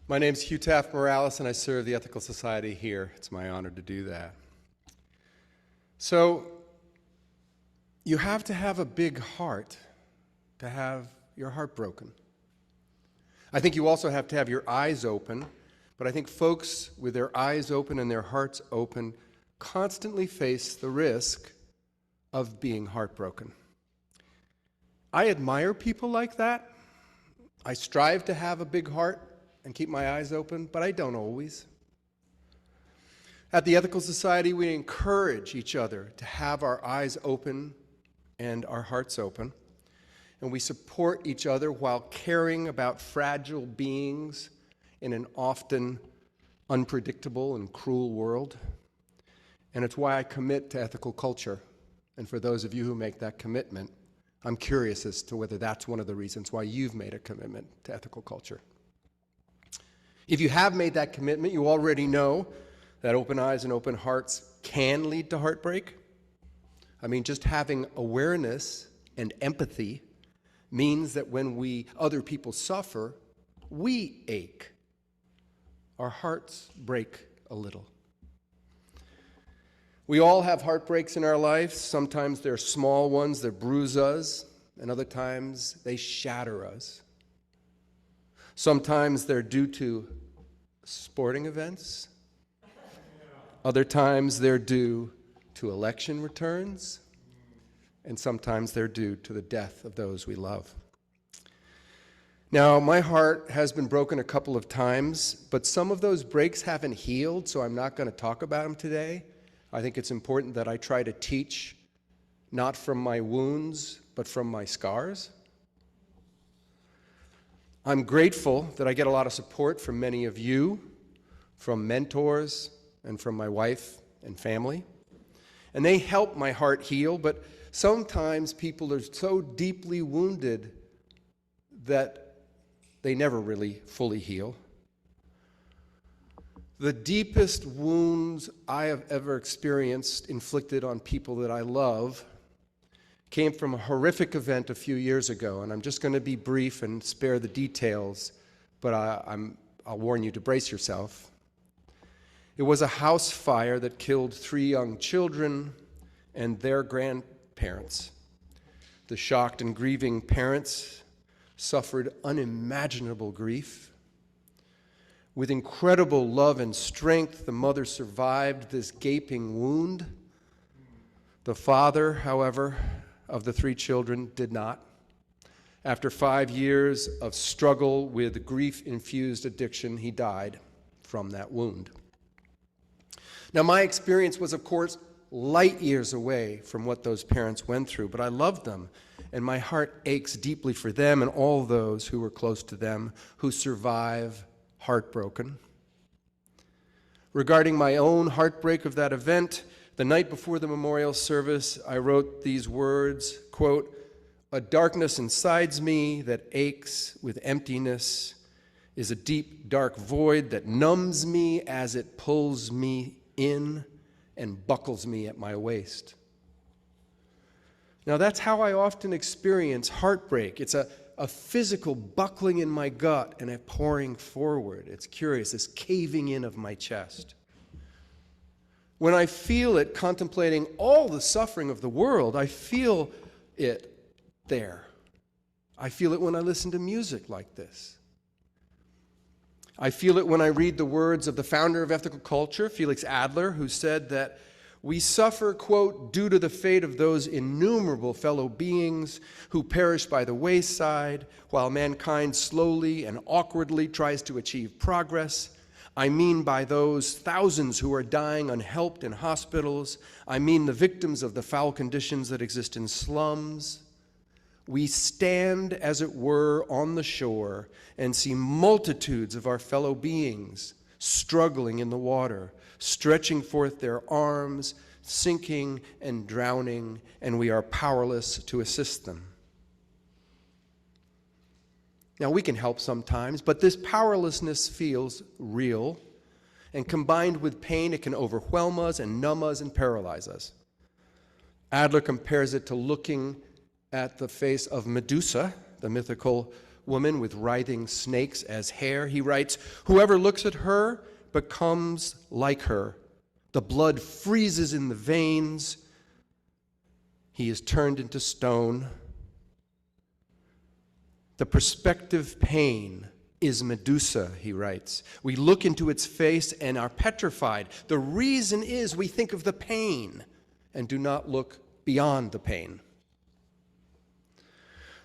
My name's Hugh Taft-Morales, and I serve the Ethical Society here. It's my honor to do that. So, you have to have a big heart to have your heart broken. I think you also have to have your eyes open, but I think folks with their eyes open and their hearts open constantly face the risk of being heartbroken. I admire people like that. I strive to have a big heart and keep my eyes open, but I don't always. At the Ethical Society, we encourage each other to have our eyes open and our hearts open, and we support each other while caring about fragile beings in an often unpredictable and cruel world. And it's why I commit to ethical culture. And for those of you who make that commitment, I'm curious as to whether that's one of the reasons why you've made a commitment to ethical culture. If you have made that commitment, you already know that open eyes and open hearts can lead to heartbreak. I mean, just having awareness and empathy means that when other people suffer, we ache. Our hearts break a little. We all have heartbreaks in our lives. Sometimes they're small ones that bruise us, and other times they shatter us. Sometimes they're due to sporting events. Other times they're due to election returns. And sometimes they're due to the death of those we love. Now, my heart has been broken a couple of times, but some of those breaks haven't healed, so I'm not going to talk about them today. I think it's important that I try to teach not from my wounds, but from my scars. I'm grateful that I get a lot of support from many of you, from mentors, and from my wife and family. And they help my heart heal, but sometimes people are so deeply wounded that they never really fully heal. The deepest wounds I have ever experienced inflicted on people that I love came from a horrific event a few years ago, and I'm just going to be brief and spare the details, but I'll warn you to brace yourself. It was a house fire that killed 3 young children and their grandparents. The shocked and grieving parents suffered unimaginable grief. With incredible love and strength, the mother survived this gaping wound. The father, however, of the 3 children did not. After 5 years of struggle with grief-infused addiction, he died from that wound. Now, my experience was, of course, light years away from what those parents went through, but I loved them, and my heart aches deeply for them and all those who were close to them who survive heartbroken. Regarding my own heartbreak of that event, the night before the memorial service, I wrote these words, quote, "A darkness inside me that aches with emptiness is a deep, dark void that numbs me as it pulls me in and buckles me at my waist." Now, that's how I often experience heartbreak. It's a physical buckling in my gut and a pouring forward. It's curious, this caving in of my chest. When I feel it contemplating all the suffering of the world, I feel it there. I feel it when I listen to music like this. I feel it when I read the words of the founder of ethical culture, Felix Adler, who said that we suffer, quote, "due to the fate of those innumerable fellow beings who perish by the wayside, while mankind slowly and awkwardly tries to achieve progress. I mean by those thousands who are dying unhelped in hospitals. I mean the victims of the foul conditions that exist in slums. We stand, as it were, on the shore and see multitudes of our fellow beings struggling in the water, stretching forth their arms, sinking and drowning, and we are powerless to assist them." Now, we can help sometimes, but this powerlessness feels real, and combined with pain, it can overwhelm us and numb us and paralyze us. Adler compares it to looking at the face of Medusa, the mythical woman with writhing snakes as hair. He writes, "Whoever looks at her becomes like her. The blood freezes in the veins. He is turned into stone. The perspective pain is Medusa," he writes. "We look into its face and are petrified. The reason is we think of the pain and do not look beyond the pain."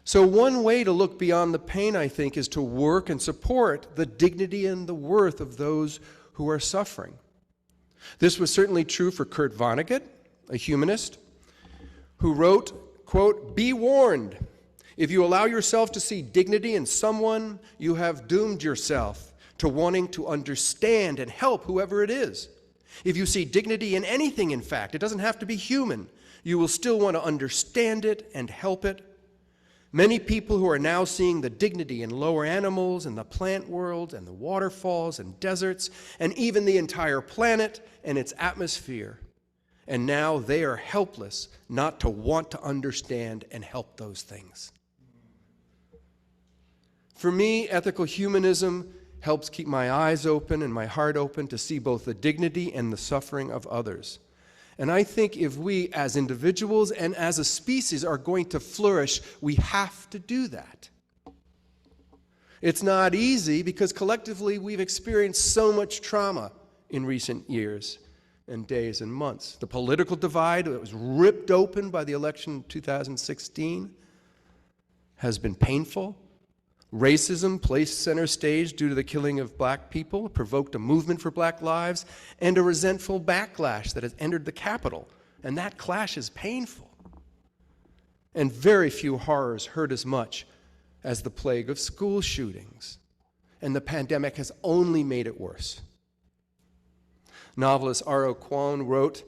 So one way to look beyond the pain, I think, is to work and support the dignity and the worth of those who are suffering. This was certainly true for Kurt Vonnegut, a humanist, who wrote, quote, "Be warned. If you allow yourself to see dignity in someone, you have doomed yourself to wanting to understand and help whoever it is. If you see dignity in anything, in fact, it doesn't have to be human, you will still want to understand it and help it. Many people who are now seeing the dignity in lower animals and the plant world and the waterfalls and deserts and even the entire planet and its atmosphere. And now they are helpless not to want to understand and help those things." For me, ethical humanism helps keep my eyes open and my heart open to see both the dignity and the suffering of others. And I think if we, as individuals and as a species, are going to flourish, we have to do that. It's not easy because collectively we've experienced so much trauma in recent years and days and months. The political divide that was ripped open by the election in 2016 has been painful. Racism placed center stage due to the killing of black people, provoked a movement for black lives, and a resentful backlash that has entered the Capitol. And that clash is painful. And very few horrors hurt as much as the plague of school shootings. And the pandemic has only made it worse. Novelist R.O. Kwon wrote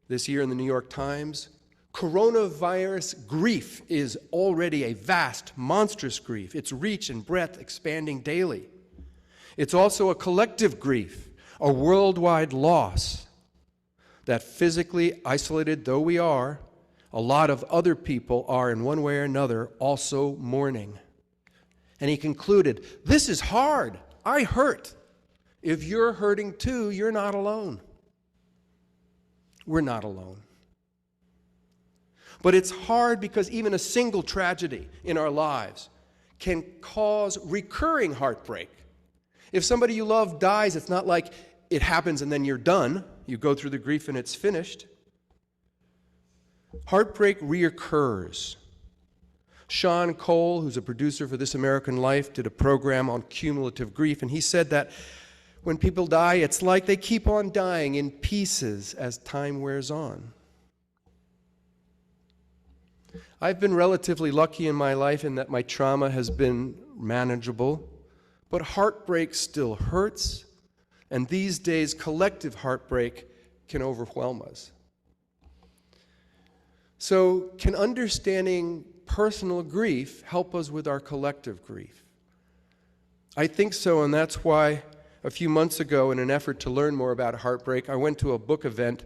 this year in the New York Times, "Coronavirus grief is already a vast, monstrous grief, its reach and breadth expanding daily. It's also a collective grief, a worldwide loss that physically isolated though we are, a lot of other people are in one way or another also mourning." And he concluded, "This is hard. I hurt. If you're hurting too, you're not alone." We're not alone. But it's hard because even a single tragedy in our lives can cause recurring heartbreak. If somebody you love dies, it's not like it happens and then you're done. You go through the grief and it's finished. Heartbreak reoccurs. Sean Cole, who's a producer for This American Life, did a program on cumulative grief, and he said that when people die, it's like they keep on dying in pieces as time wears on. I've been relatively lucky in my life in that my trauma has been manageable, but heartbreak still hurts, and these days collective heartbreak can overwhelm us. So can understanding personal grief help us with our collective grief? I think so, and that's why a few months ago, in an effort to learn more about heartbreak, I went to a book event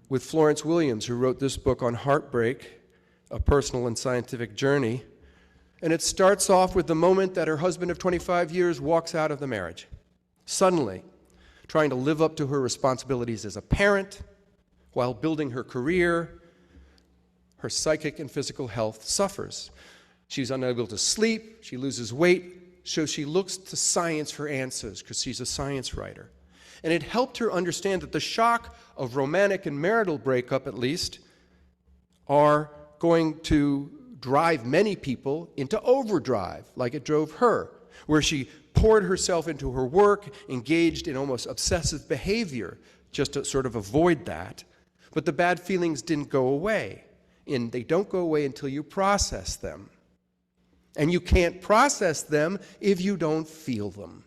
with Florence Williams, who wrote this book on heartbreak, A Personal and Scientific Journey. And it starts off with the moment that her husband of 25 years walks out of the marriage. Suddenly, trying to live up to her responsibilities as a parent, while building her career, her psychic and physical health suffers. She's unable to sleep, she loses weight, so she looks to science for answers because she's a science writer. And it helped her understand that the shock of romantic and marital breakup, at least, are going to drive many people into overdrive, like it drove her, where she poured herself into her work, engaged in almost obsessive behavior just to sort of avoid that. But the bad feelings didn't go away, and they don't go away until you process them. And you can't process them if you don't feel them.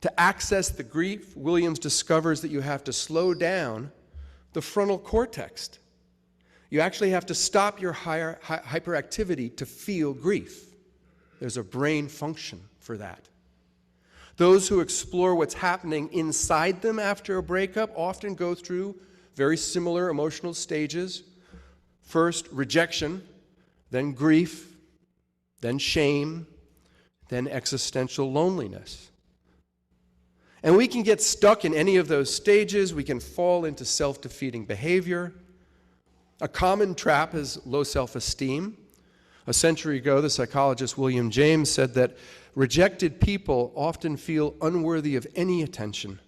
To access the grief, Williams discovers that you have to slow down the frontal cortex. You actually have to stop your hyperactivity to feel grief. There's a brain function for that. Those who explore what's happening inside them after a breakup often go through very similar emotional stages. First, rejection, then grief, then shame, then existential loneliness. And we can get stuck in any of those stages. We can fall into self-defeating behavior. A common trap is low self-esteem. A century ago, the psychologist William James said that rejected people often feel unworthy of any attention.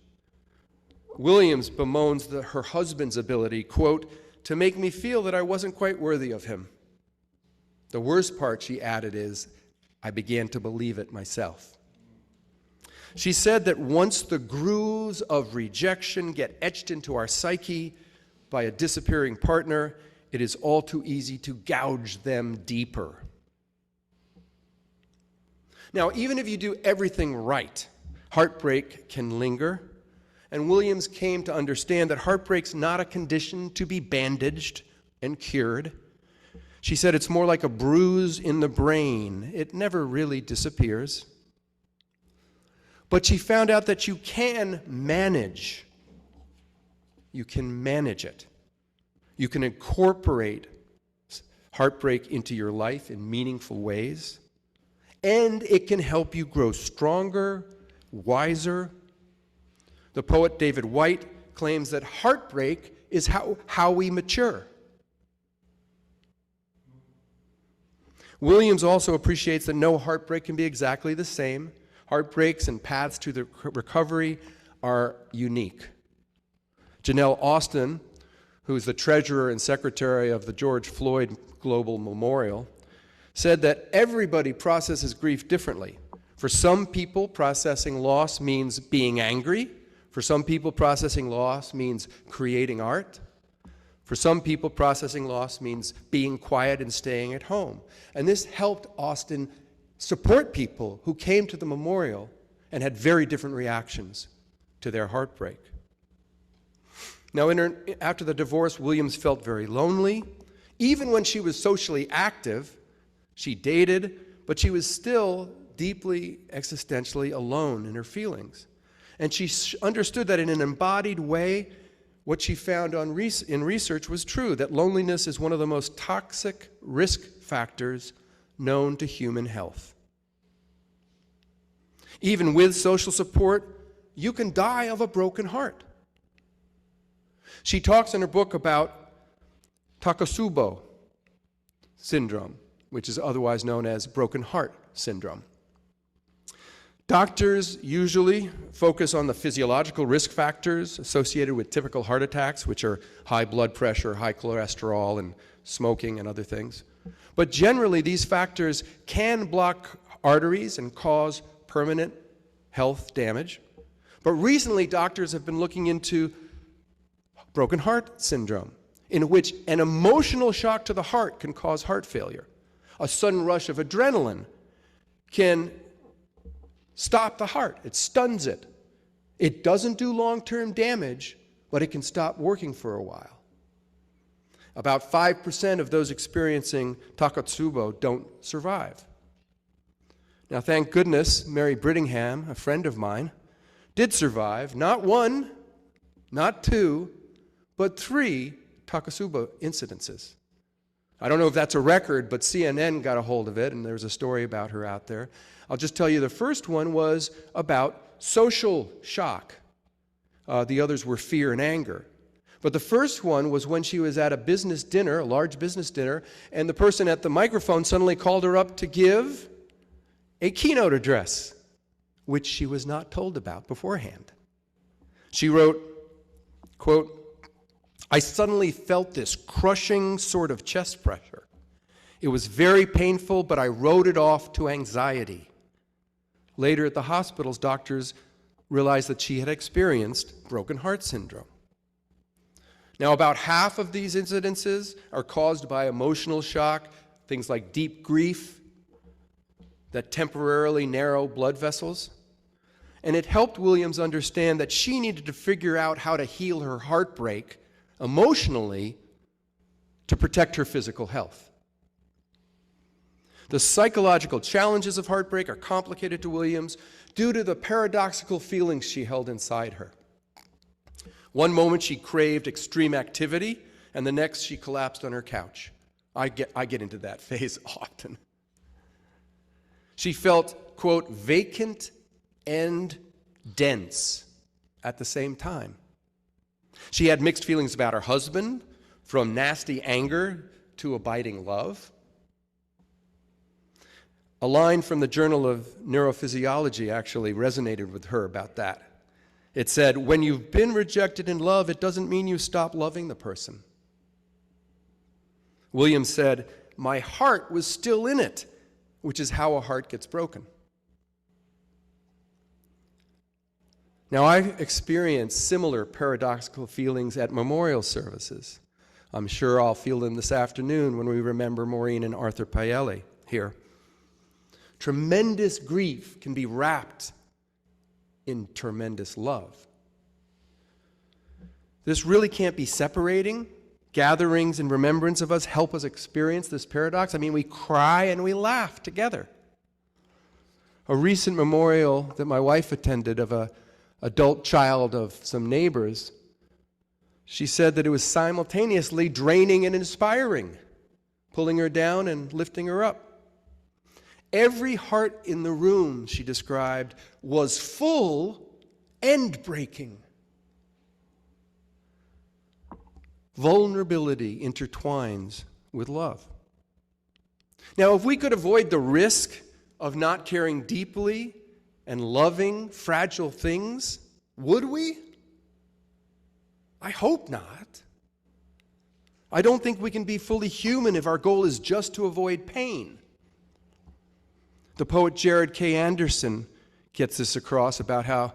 Williams bemoans her husband's ability, quote, to make me feel that I wasn't quite worthy of him. The worst part, she added, is I began to believe it myself. She said that once the grooves of rejection get etched into our psyche by a disappearing partner, it is all too easy to gouge them deeper. Now, even if you do everything right, heartbreak can linger. And Williams came to understand that heartbreak's not a condition to be bandaged and cured. She said it's more like a bruise in the brain. It never really disappears. But she found out that you can manage. You can manage it. You can incorporate heartbreak into your life in meaningful ways. And it can help you grow stronger, wiser. The poet David White claims that heartbreak is how we mature. Williams also appreciates that no heartbreak can be exactly the same. Heartbreaks and paths to the recovery are unique. Janelle Austin, who is the treasurer and secretary of the George Floyd Global Memorial, said that everybody processes grief differently. For some people, processing loss means being angry. For some people, processing loss means creating art. For some people, processing loss means being quiet and staying at home. And this helped Austin support people who came to the memorial and had very different reactions to their heartbreak. Now, after the divorce, Williams felt very lonely. Even when she was socially active, she dated, but she was still deeply existentially alone in her feelings. And she understood that in an embodied way, what she found in research was true, that loneliness is one of the most toxic risk factors known to human health. Even with social support, you can die of a broken heart. She talks in her book about Takotsubo syndrome, which is otherwise known as broken heart syndrome. Doctors usually focus on the physiological risk factors associated with typical heart attacks, which are high blood pressure, high cholesterol, and smoking and other things. But generally, these factors can block arteries and cause permanent health damage. But recently, doctors have been looking into broken heart syndrome, in which an emotional shock to the heart can cause heart failure. A sudden rush of adrenaline can stop the heart. It stuns it. It doesn't do long-term damage, but it can stop working for a while. About 5% of those experiencing Takotsubo don't survive. Now, thank goodness, Mary Brittingham, a friend of mine, did survive, not one, not two, but 3 Takotsubo incidences. I don't know if that's a record, but CNN got a hold of it, and there's a story about her out there. I'll just tell you the first one was about social shock. The others were fear and anger. But the first one was when she was at a business dinner, a large business dinner, and the person at the microphone suddenly called her up to give a keynote address, which she was not told about beforehand. She wrote, quote, "I suddenly felt this crushing sort of chest pressure. It was very painful, but I wrote it off to anxiety." Later at the hospitals, doctors realized that she had experienced broken heart syndrome. Now, about half of these incidences are caused by emotional shock, things like deep grief that temporarily narrow blood vessels. And it helped Williams understand that she needed to figure out how to heal her heartbreak emotionally to protect her physical health. The psychological challenges of heartbreak are complicated to Williams due to the paradoxical feelings she held inside her. One moment she craved extreme activity, and the next she collapsed on her couch, I get into that phase often. She felt, quote, vacant and dense at the same time. She had mixed feelings about her husband, from nasty anger to abiding love. A line from the Journal of Neurophysiology actually resonated with her about that. It said, when you've been rejected in love, it doesn't mean you stop loving the person. Williams said, my heart was still in it, which is how a heart gets broken. Now, I've experienced similar paradoxical feelings at memorial services. I'm sure I'll feel them this afternoon when we remember Maureen and Arthur Paelli here. Tremendous grief can be wrapped in tremendous love. This really can't be separating. Gatherings in remembrance of us help us experience this paradox. I mean, we cry and we laugh together. A recent memorial that my wife attended of an adult child of some neighbors, she said that it was simultaneously draining and inspiring, pulling her down and lifting her up. Every heart in the room, she described, was full and breaking. Vulnerability intertwines with love. Now, if we could avoid the risk of not caring deeply and loving fragile things, would we? I hope not. I don't think we can be fully human if our goal is just to avoid pain. The poet Jared K. Anderson gets this across about how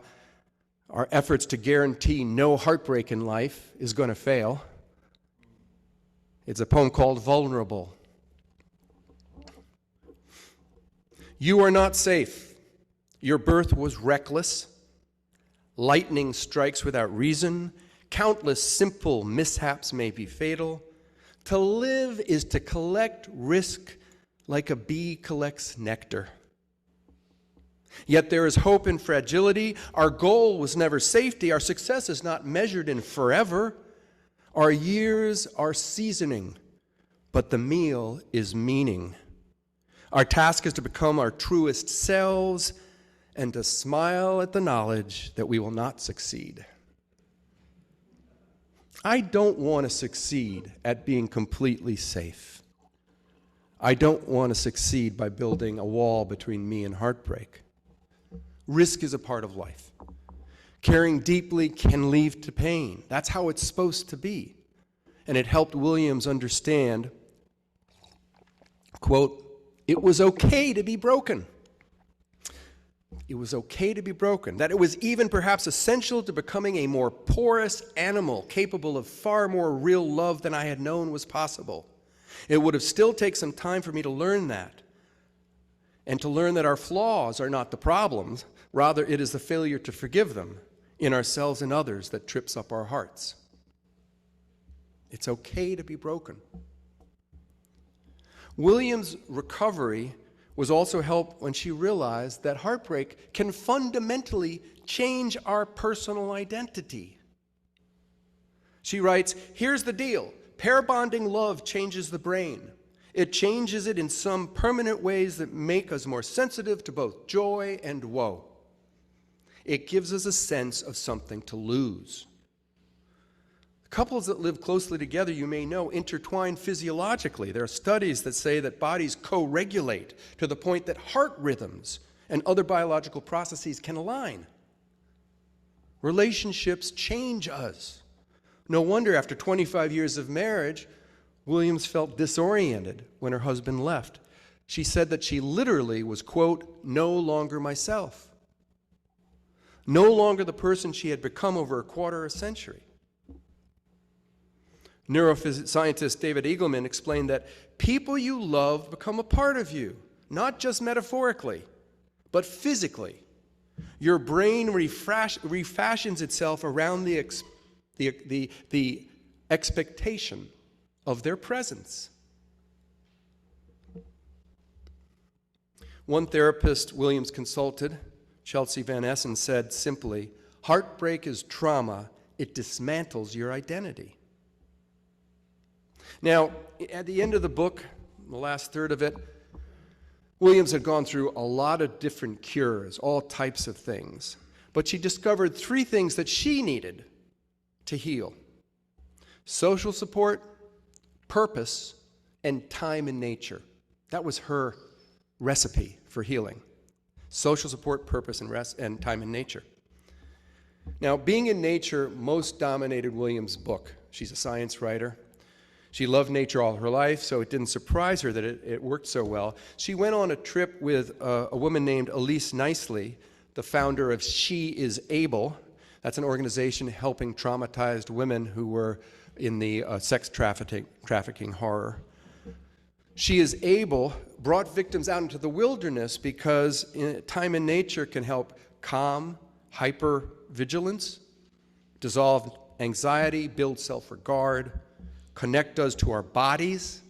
our efforts to guarantee no heartbreak in life is going to fail. It's a poem called Vulnerable. You are not safe. Your birth was reckless. Lightning strikes without reason. Countless simple mishaps may be fatal. To live is to collect risk like a bee collects nectar. Yet there is hope in fragility. Our goal was never safety. Our success is not measured in forever. Our years are seasoning, but the meal is meaning. Our task is to become our truest selves and to smile at the knowledge that we will not succeed. I don't want to succeed at being completely safe. I don't want to succeed by building a wall between me and heartbreak. Risk is a part of life. Caring deeply can lead to pain. That's how it's supposed to be. And it helped Williams understand, quote, it was okay to be broken. It was okay to be broken. That it was even perhaps essential to becoming a more porous animal, capable of far more real love than I had known was possible. It would have still taken some time for me to learn that, and to learn that our flaws are not the problems. Rather, it is the failure to forgive them in ourselves and others that trips up our hearts. It's okay to be broken. Williams' recovery was also helped when she realized that heartbreak can fundamentally change our personal identity. She writes, here's the deal. Pair bonding love changes the brain. It changes it in some permanent ways that make us more sensitive to both joy and woe. It gives us a sense of something to lose. Couples that live closely together, you may know, intertwine physiologically. There are studies that say that bodies co-regulate to the point that heart rhythms and other biological processes can align. Relationships change us. No wonder after 25 years of marriage, Williams felt disoriented when her husband left. She said that she literally was, quote, no longer myself. No longer the person she had become over a quarter century. Neuroscientist David Eagleman explained that people you love become a part of you, not just metaphorically, but physically. Your brain refashions itself around the expectation of their presence. One therapist Williams consulted, Chelsea Van Essen, said simply, heartbreak is trauma. It dismantles your identity. Now, at the end of the book, the last third of it, Williams had gone through a lot of different cures, all types of things. But she discovered 3 things that she needed to heal: social support, purpose, and time in nature. That was her recipe for healing. Social support, purpose, and time in nature. Now, being in nature most dominated Williams' book. She's a science writer. She loved nature all her life, so it didn't surprise her that it worked so well. She went on a trip with a woman named Elise Nicely, the founder of She Is Able. That's an organization helping traumatized women who were in the sex trafficking horror. She Is Able brought victims out into the wilderness because time in nature can help calm hypervigilance, dissolve anxiety, build self-regard, connect us to our bodies,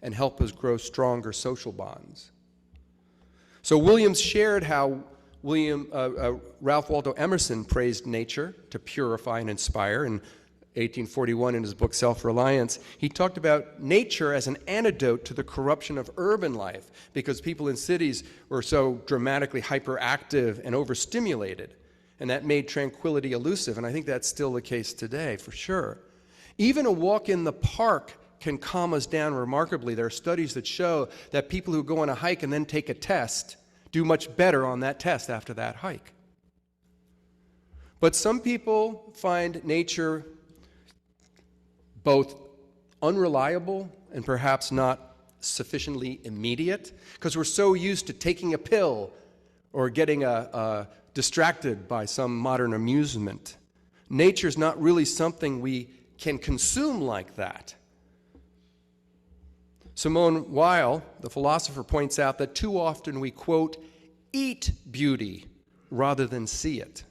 and help us grow stronger social bonds. So Williams shared how Ralph Waldo Emerson praised nature to purify and inspire. In 1841, in his book Self-Reliance, he talked about nature as an antidote to the corruption of urban life, because people in cities were so dramatically hyperactive and overstimulated, and that made tranquility elusive. And I think that's still the case today, for sure. Even a walk in the park can calm us down remarkably. There are studies that show that people who go on a hike and then take a test do much better on that test after that hike. But some people find nature both unreliable and perhaps not sufficiently immediate, because we're so used to taking a pill or getting distracted by some modern amusement. Nature's not really something we can consume like that. Simone Weil, the philosopher, points out that too often we, quote, eat beauty rather than see it.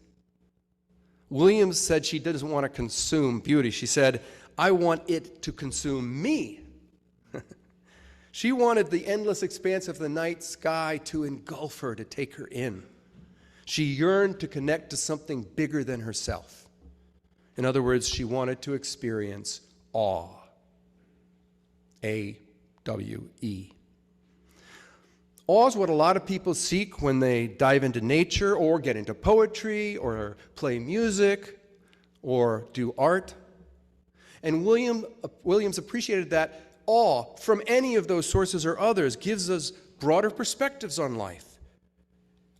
Williams said she doesn't want to consume beauty. She said, I want it to consume me. She wanted the endless expanse of the night sky to engulf her, to take her in. She yearned to connect to something bigger than herself. In other words, she wanted to experience awe. A-W-E. Awe is what a lot of people seek when they dive into nature or get into poetry or play music or do art. And Williams appreciated that awe from any of those sources or others gives us broader perspectives on life.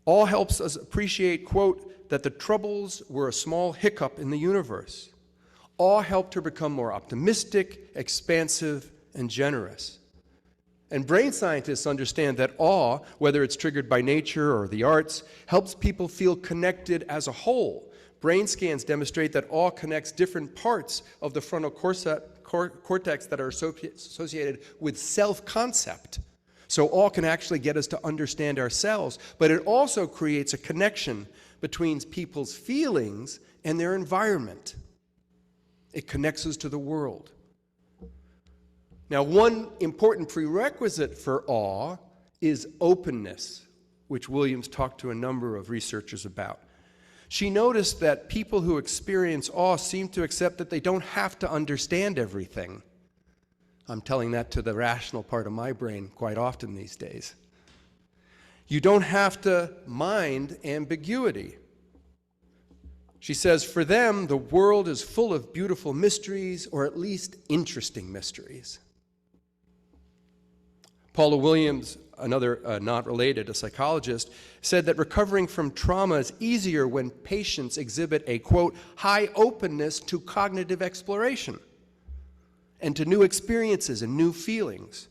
Awe helps us appreciate, quote, that the troubles were a small hiccup in the universe. Awe helped her become more optimistic, expansive, and generous. And brain scientists understand that awe, whether it's triggered by nature or the arts, helps people feel connected as a whole. Brain scans demonstrate that awe connects different parts of the frontal cortex that are associated with self-concept. So awe can actually get us to understand ourselves, but it also creates a connection between people's feelings and their environment. It connects us to the world. Now, one important prerequisite for awe is openness, which Williams talked to a number of researchers about. She noticed that people who experience awe seem to accept that they don't have to understand everything. I'm telling that to the rational part of my brain quite often these days. You don't have to mind ambiguity. She says, for them, the world is full of beautiful mysteries, or at least interesting mysteries. Paula Williams, another not related, a psychologist, said that recovering from trauma is easier when patients exhibit a, quote, high openness to cognitive exploration and to new experiences and new feelings.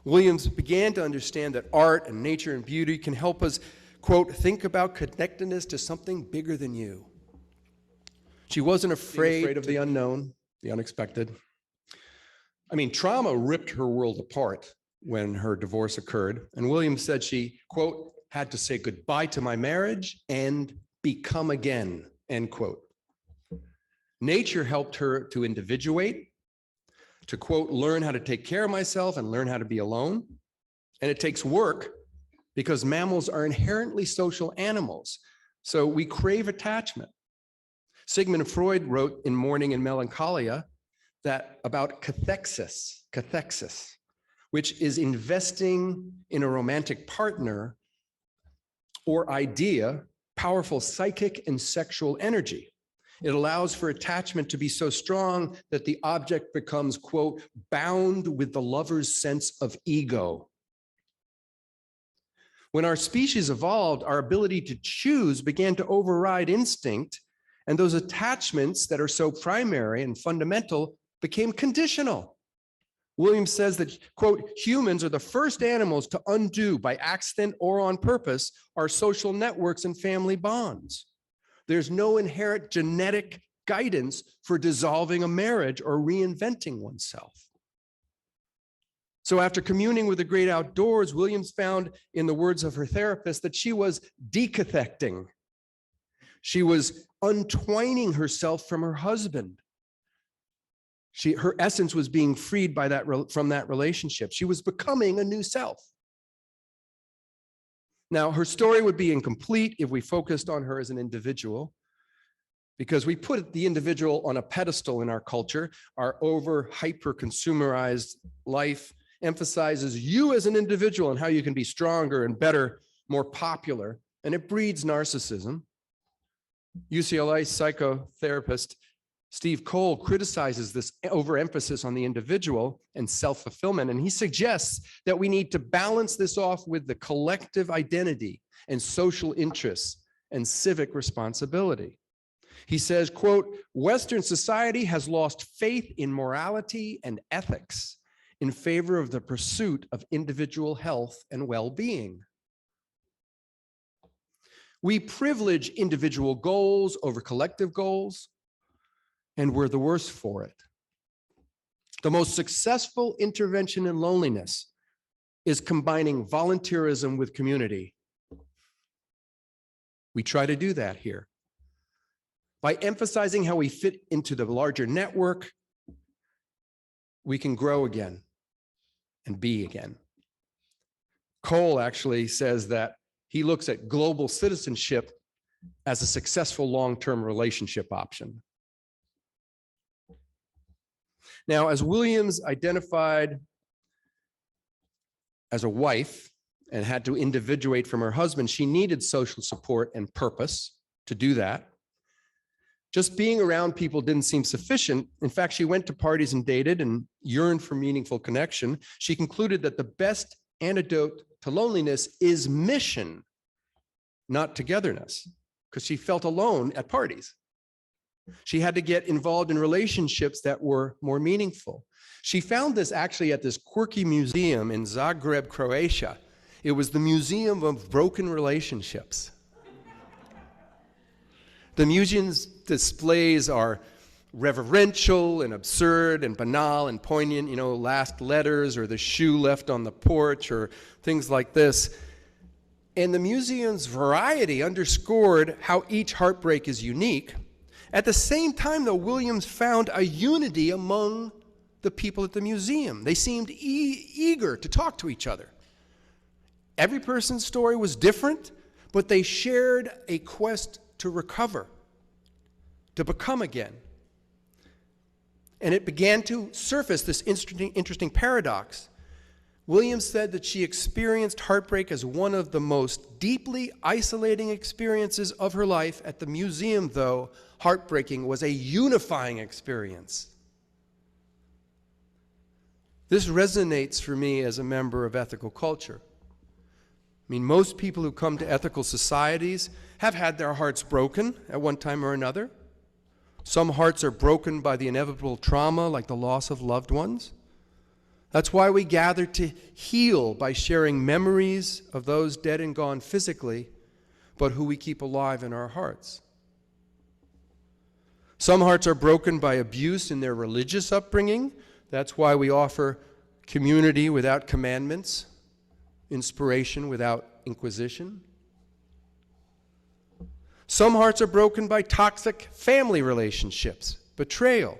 Williams began to understand that art and nature and beauty can help us, quote, think about connectedness to something bigger than you. She wasn't afraid of the unknown, the unexpected. I mean, trauma ripped her world apart when her divorce occurred, and Williams said she, quote, had to say goodbye to my marriage and become again, end quote. Nature helped her to individuate, to, quote, learn how to take care of myself and learn how to be alone. And it takes work because mammals are inherently social animals, so we crave attachment. Sigmund Freud wrote in Mourning and Melancholia that about cathexis. cathexis, which is investing in a romantic partner or idea, powerful psychic and sexual energy. It allows for attachment to be so strong that the object becomes, quote, bound with the lover's sense of ego. When our species evolved, our ability to choose began to override instinct, and those attachments that are so primary and fundamental became conditional. Williams says that, quote, humans are the first animals to undo by accident or on purpose our social networks and family bonds. There's no inherent genetic guidance for dissolving a marriage or reinventing oneself. So after communing with the great outdoors, Williams found, in the words of her therapist, that she was decathecting. She was untwining herself from her husband. Her essence was being freed by from that relationship. She was becoming a new self. Now, her story would be incomplete if we focused on her as an individual, because we put the individual on a pedestal in our culture. Our hyper-consumerized life emphasizes you as an individual and how you can be stronger and better, more popular, and it breeds narcissism. UCLA psychotherapist Steve Cole criticizes this overemphasis on the individual and self-fulfillment, and he suggests that we need to balance this off with the collective identity and social interests and civic responsibility. He says, quote, Western society has lost faith in morality and ethics in favor of the pursuit of individual health and well-being. We privilege individual goals over collective goals, and we're the worst for it. The most successful intervention in loneliness is combining volunteerism with community. We try to do that here. By emphasizing how we fit into the larger network, we can grow again and be again. Cole actually says that he looks at global citizenship as a successful long-term relationship option. Now, as Williams identified as a wife and had to individuate from her husband, she needed social support and purpose to do that. Just being around people didn't seem sufficient. In fact, she went to parties and dated and yearned for meaningful connection. She concluded that the best antidote to loneliness is mission, not togetherness, because she felt alone at parties. She had to get involved in relationships that were more meaningful. She found this actually at this quirky museum in Zagreb, Croatia. It was the Museum of Broken Relationships. The museum's displays are reverential and absurd and banal and poignant, you know, last letters or the shoe left on the porch or things like this. And the museum's variety underscored how each heartbreak is unique. At the same time, though, Williams found a unity among the people at the museum. They seemed eager to talk to each other. Every person's story was different, but they shared a quest to recover, to become again. And it began to surface this interesting paradox. Williams said that she experienced heartbreak as one of the most deeply isolating experiences of her life. At the museum, though, heartbreaking was a unifying experience. This resonates for me as a member of ethical culture. I mean, most people who come to ethical societies have had their hearts broken at one time or another. Some hearts are broken by the inevitable trauma, like the loss of loved ones. That's why we gather to heal by sharing memories of those dead and gone physically, but who we keep alive in our hearts. Some hearts are broken by abuse in their religious upbringing. That's why we offer community without commandments, inspiration without inquisition. Some hearts are broken by toxic family relationships, betrayal.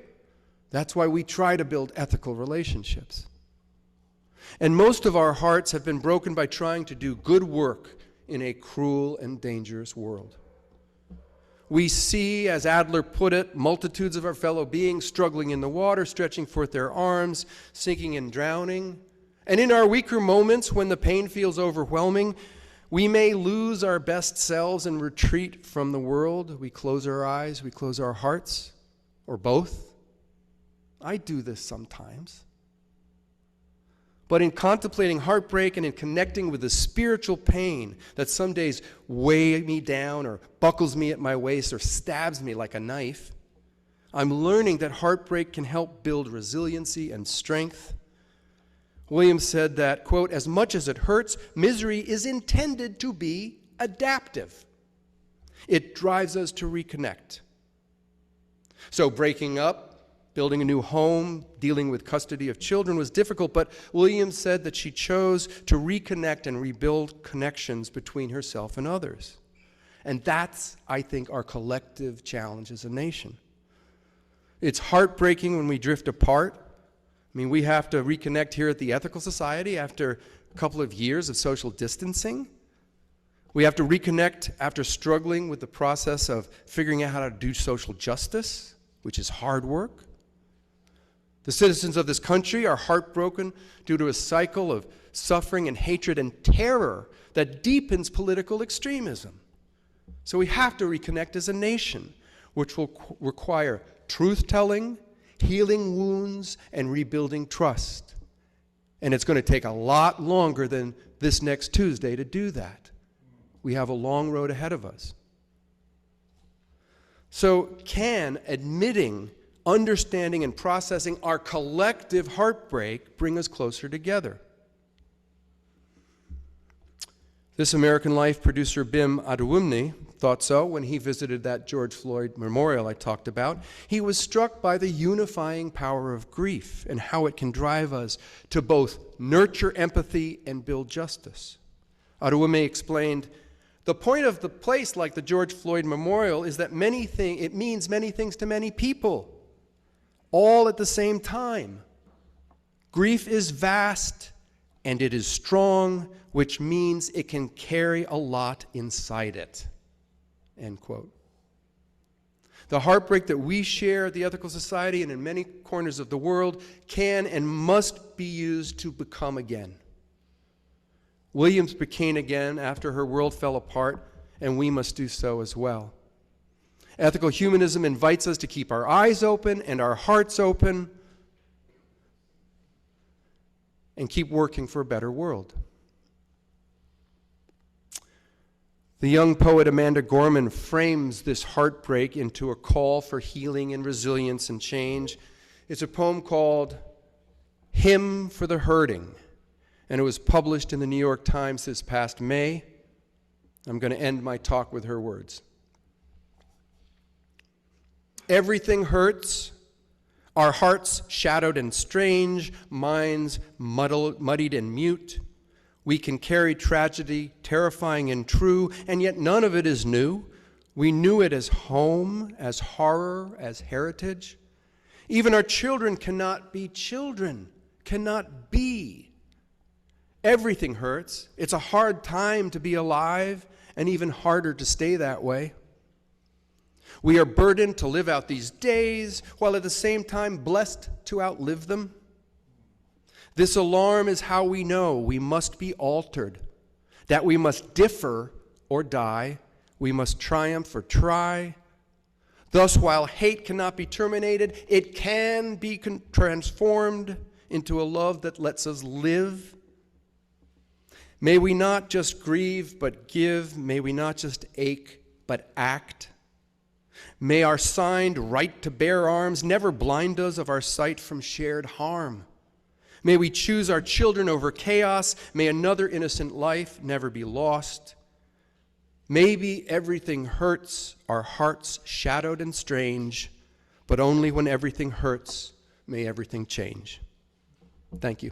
That's why we try to build ethical relationships. And most of our hearts have been broken by trying to do good work in a cruel and dangerous world. We see, as Adler put it, multitudes of our fellow beings struggling in the water, stretching forth their arms, sinking and drowning. And in our weaker moments, when the pain feels overwhelming, we may lose our best selves and retreat from the world. We close our eyes, we close our hearts, or both. I do this sometimes. But in contemplating heartbreak and in connecting with the spiritual pain that some days weigh me down or buckles me at my waist or stabs me like a knife, I'm learning that heartbreak can help build resiliency and strength. Williams said that, quote, "As much as it hurts, misery is intended to be adaptive. It drives us to reconnect." So breaking up, building a new home, dealing with custody of children was difficult, but Williams said that she chose to reconnect and rebuild connections between herself and others. And that's, I think, our collective challenge as a nation. It's heartbreaking when we drift apart. I mean, we have to reconnect here at the Ethical Society after a couple of years of social distancing. We have to reconnect after struggling with the process of figuring out how to do social justice, which is hard work. The citizens of this country are heartbroken due to a cycle of suffering and hatred and terror that deepens political extremism. So we have to reconnect as a nation, which will require truth-telling, healing wounds, and rebuilding trust. And it's going to take a lot longer than this next Tuesday to do that. We have a long road ahead of us. So can admitting, understanding, and processing our collective heartbreak bring us closer together? This American Life producer, Bim Adewumne, thought so when he visited that George Floyd memorial I talked about. He was struck by the unifying power of grief and how it can drive us to both nurture empathy and build justice. Adewumne explained, "The point of the place like the George Floyd memorial is that it means many things to many people, all at the same time. Grief is vast and it is strong, which means it can carry a lot inside it." End quote. The heartbreak that we share at the Ethical Society and in many corners of the world can and must be used to become again. Williams became again after her world fell apart, and we must do so as well. Ethical humanism invites us to keep our eyes open and our hearts open and keep working for a better world. The young poet Amanda Gorman frames this heartbreak into a call for healing and resilience and change. It's a poem called "Hymn for the Hurting," and it was published in the New York Times this past May. I'm going to end my talk with her words. "Everything hurts, our hearts shadowed and strange, minds muddied and mute. We can carry tragedy, terrifying and true, and yet none of it is new. We knew it as home, as horror, as heritage. Even our children cannot be children, cannot be. Everything hurts. It's a hard time to be alive, and even harder to stay that way. We are burdened to live out these days, while at the same time blessed to outlive them. This alarm is how we know we must be altered, that we must differ or die, we must triumph or try. Thus, while hate cannot be terminated, it can be transformed into a love that lets us live. May we not just grieve but give, may we not just ache but act. May our signed right to bear arms never blind us of our sight from shared harm. May we choose our children over chaos. May another innocent life never be lost. Maybe everything hurts, our hearts shadowed and strange, but only when everything hurts, may everything change." Thank you.